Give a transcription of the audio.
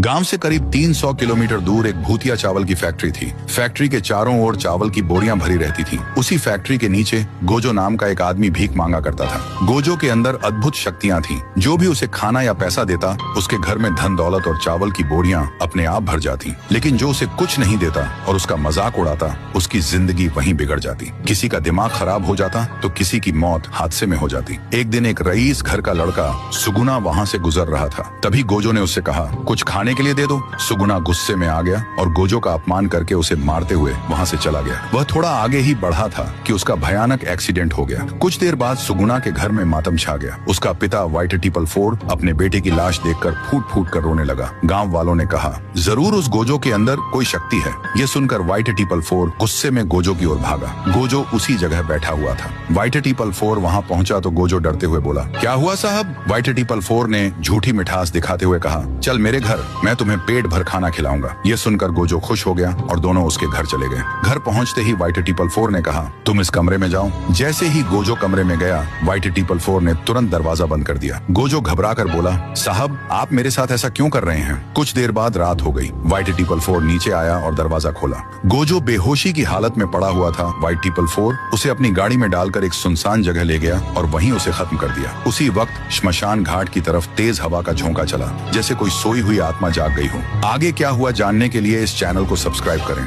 गांव से करीब 300 किलोमीटर दूर एक भूतिया चावल की फैक्ट्री थी। फैक्ट्री के चारों ओर चावल की बोरियां भरी रहती थी। उसी फैक्ट्री के नीचे गोजो नाम का एक आदमी भीख मांगा करता था। गोजो के अंदर अद्भुत शक्तियां थीं। जो भी उसे खाना या पैसा देता, उसके घर में धन दौलत और चावल की बोरियां अपने आप भर जाती। लेकिन जो उसे कुछ नहीं देता और उसका मजाक उड़ाता, उसकी जिंदगी वहीं बिगड़ जाती। किसी का दिमाग खराब हो जाता तो किसी की मौत हादसे में हो जाती। एक दिन एक रईस घर का लड़का सुगुना वहाँ से गुजर रहा था। तभी गोजो ने उससे कहा, कुछ खाने के लिए दे दो। सुगुना गुस्से में आ गया और गोजो का अपमान करके उसे मारते हुए वहाँ से चला गया। वह थोड़ा आगे ही बढ़ा था कि उसका भयानक एक्सीडेंट हो गया। कुछ देर बाद सुगुना के घर में मातम छा गया। उसका पिता व्हाइट टीपल फोर अपने बेटे की लाश देखकर फूट फूट कर रोने लगा। गाँव वालों ने कहा, जरूर उस गोजो के अंदर कोई शक्ति है। ये सुनकर व्हाइट टीपल फोर गुस्से में गोजो की ओर भागा। गोजो उसी जगह बैठा हुआ था। व्हाइट टीपल फोर वहाँ पहुंचा तो गोजो डरते हुए बोला, क्या हुआ साहब? व्हाइट टीपल फोर ने झूठी मिठास दिखाते हुए कहा, चल मेरे घर, मैं तुम्हें पेट भर खाना खिलाऊंगा। ये सुनकर गोजो खुश हो गया और दोनों उसके घर चले गए। घर पहुंचते ही व्हाइट टीपल फोर ने कहा, तुम इस कमरे में जाओ। जैसे ही गोजो कमरे में गया, व्हाइट टीपल फोर ने तुरंत दरवाजा बंद कर दिया। गोजो घबरा कर बोला, साहब आप मेरे साथ ऐसा क्यों कर रहे हैं? कुछ देर बाद रात हो गई। व्हाइट टीपल फोर नीचे आया और दरवाजा खोला। गोजो बेहोशी की हालत में पड़ा हुआ था। व्हाइट टीपल फोर उसे अपनी गाड़ी में डालकर एक सुनसान जगह ले गया और वहीं उसे खत्म कर दिया। उसी वक्त श्मशान घाट की तरफ तेज हवा का झोंका चला, जैसे कोई सोई हुई आत्मा जाग गई हो। आगे क्या हुआ जानने के लिए इस चैनल को सब्सक्राइब करें।